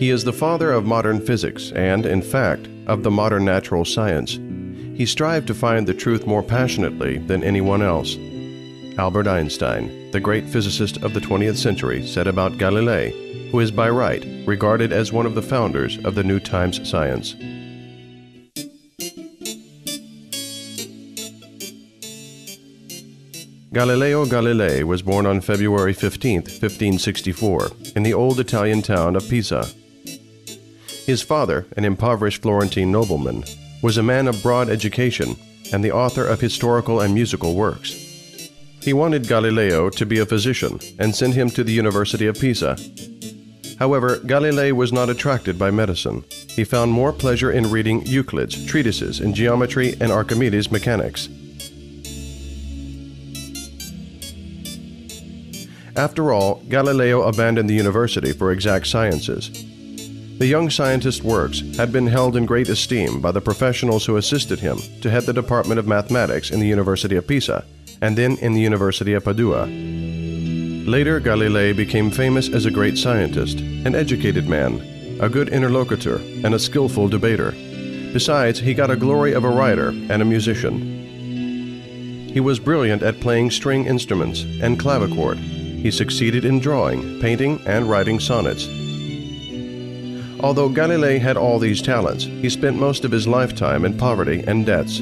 He is the father of modern physics and, in fact, of the modern natural science. He strived to find the truth more passionately than anyone else. Albert Einstein, the great physicist of the 20th century, said about Galilei, who is by right regarded as one of the founders of the new times science. Galileo Galilei was born on February 15, 1564, in the old Italian town of Pisa. His father, an impoverished Florentine nobleman, was a man of broad education and the author of historical and musical works. He wanted Galileo to be a physician and sent him to the University of Pisa. However, Galilei was not attracted by medicine. He found more pleasure in reading Euclid's treatises in geometry and Archimedes' mechanics. After all, Galileo abandoned the university for exact sciences. The young scientist's works had been held in great esteem by the professionals who assisted him to head the Department of Mathematics in the University of Pisa, and then in the University of Padua. Later, Galilei became famous as a great scientist, an educated man, a good interlocutor, and a skillful debater. Besides, he got a glory of a writer and a musician. He was brilliant at playing string instruments and clavichord. He succeeded in drawing, painting, and writing sonnets. Although Galilei had all these talents, he spent most of his lifetime in poverty and debts.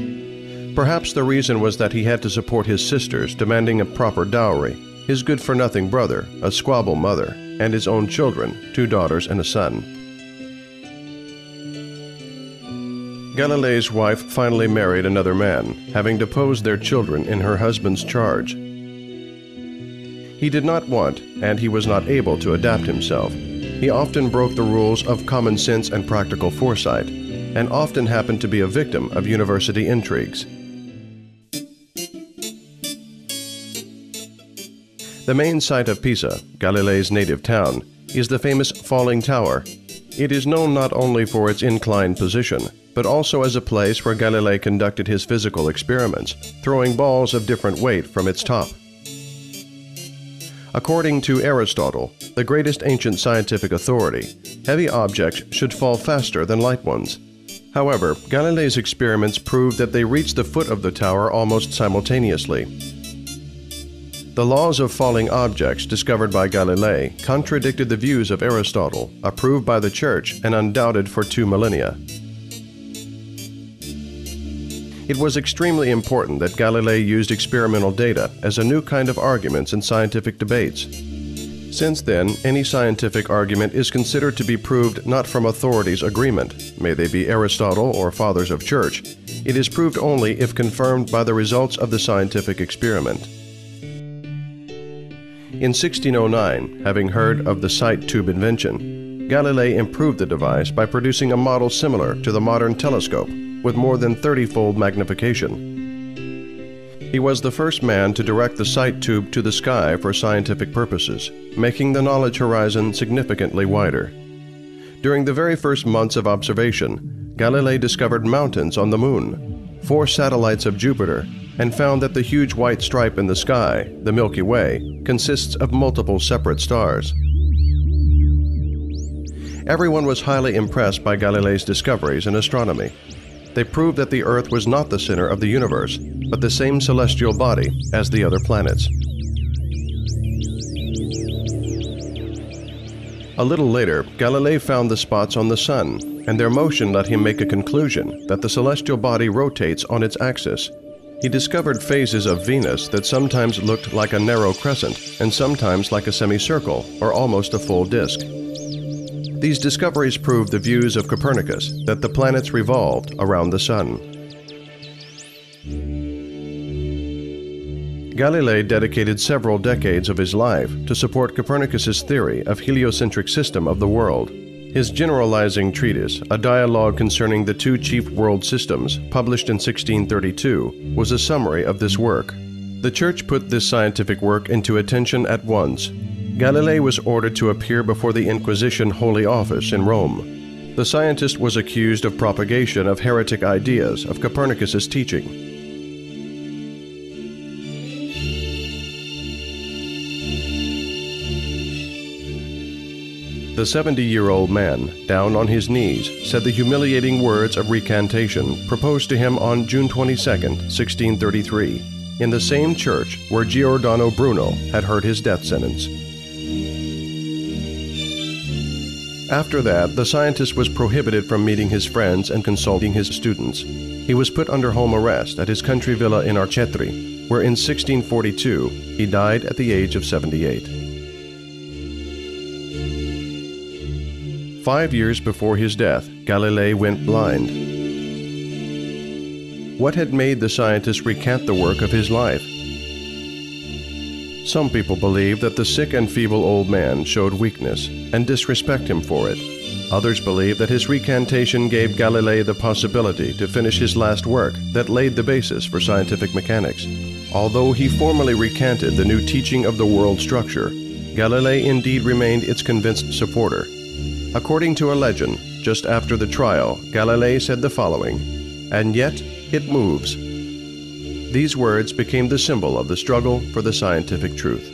Perhaps the reason was that he had to support his sisters, demanding a proper dowry, his good-for-nothing brother, a squabble mother, and his own children, 2 daughters and a son. Galilei's wife finally married another man, having deposed their children in her husband's charge. He did not want, and he was not able to adapt himself. He often broke the rules of common sense and practical foresight, and often happened to be a victim of university intrigues. The main site of Pisa, Galilei's native town, is the famous Falling Tower. It is known not only for its inclined position, but also as a place where Galilei conducted his physical experiments, throwing balls of different weight from its top. According to Aristotle, the greatest ancient scientific authority, heavy objects should fall faster than light ones. However, Galilei's experiments proved that they reached the foot of the tower almost simultaneously. The laws of falling objects discovered by Galilei contradicted the views of Aristotle, approved by the Church and undoubted for 2 millennia. It was extremely important that Galilei used experimental data as a new kind of arguments in scientific debates. Since then, any scientific argument is considered to be proved not from authorities' agreement, may they be Aristotle or Fathers of Church. It is proved only if confirmed by the results of the scientific experiment. In 1609, having heard of the sight tube invention, Galilei improved the device by producing a model similar to the modern telescope, with more than 30-fold magnification. He was the first man to direct the sight tube to the sky for scientific purposes, making the knowledge horizon significantly wider. During the very first months of observation, Galilei discovered mountains on the Moon, 4 satellites of Jupiter, and found that the huge white stripe in the sky, the Milky Way, consists of multiple separate stars. Everyone was highly impressed by Galilei's discoveries in astronomy. They proved that the Earth was not the center of the universe, but the same celestial body as the other planets. A little later, Galilei found the spots on the Sun, and their motion led him make a conclusion that the celestial body rotates on its axis. He discovered phases of Venus that sometimes looked like a narrow crescent and sometimes like a semicircle or almost a full disk. These discoveries proved the views of Copernicus that the planets revolved around the Sun. Galilei dedicated several decades of his life to support Copernicus's theory of heliocentric system of the world. His generalizing treatise, A Dialogue Concerning the 2 Chief World Systems, published in 1632, was a summary of this work. The Church put this scientific work into attention at once. Galilei was ordered to appear before the Inquisition Holy Office in Rome. The scientist was accused of propagation of heretic ideas of Copernicus's teaching. The 70-year-old man, down on his knees, said the humiliating words of recantation proposed to him on June 22, 1633, in the same church where Giordano Bruno had heard his death sentence. After that, the scientist was prohibited from meeting his friends and consulting his students. He was put under home arrest at his country villa in Arcetri, where in 1642 he died at the age of 78. 5 years before his death, Galilei went blind. What had made the scientist recant the work of his life? Some people believe that the sick and feeble old man showed weakness and disrespect him for it. Others believe that his recantation gave Galilei the possibility to finish his last work that laid the basis for scientific mechanics. Although he formally recanted the new teaching of the world structure, Galilei indeed remained its convinced supporter. According to a legend, just after the trial, Galilei said the following, "And yet it moves." These words became the symbol of the struggle for the scientific truth.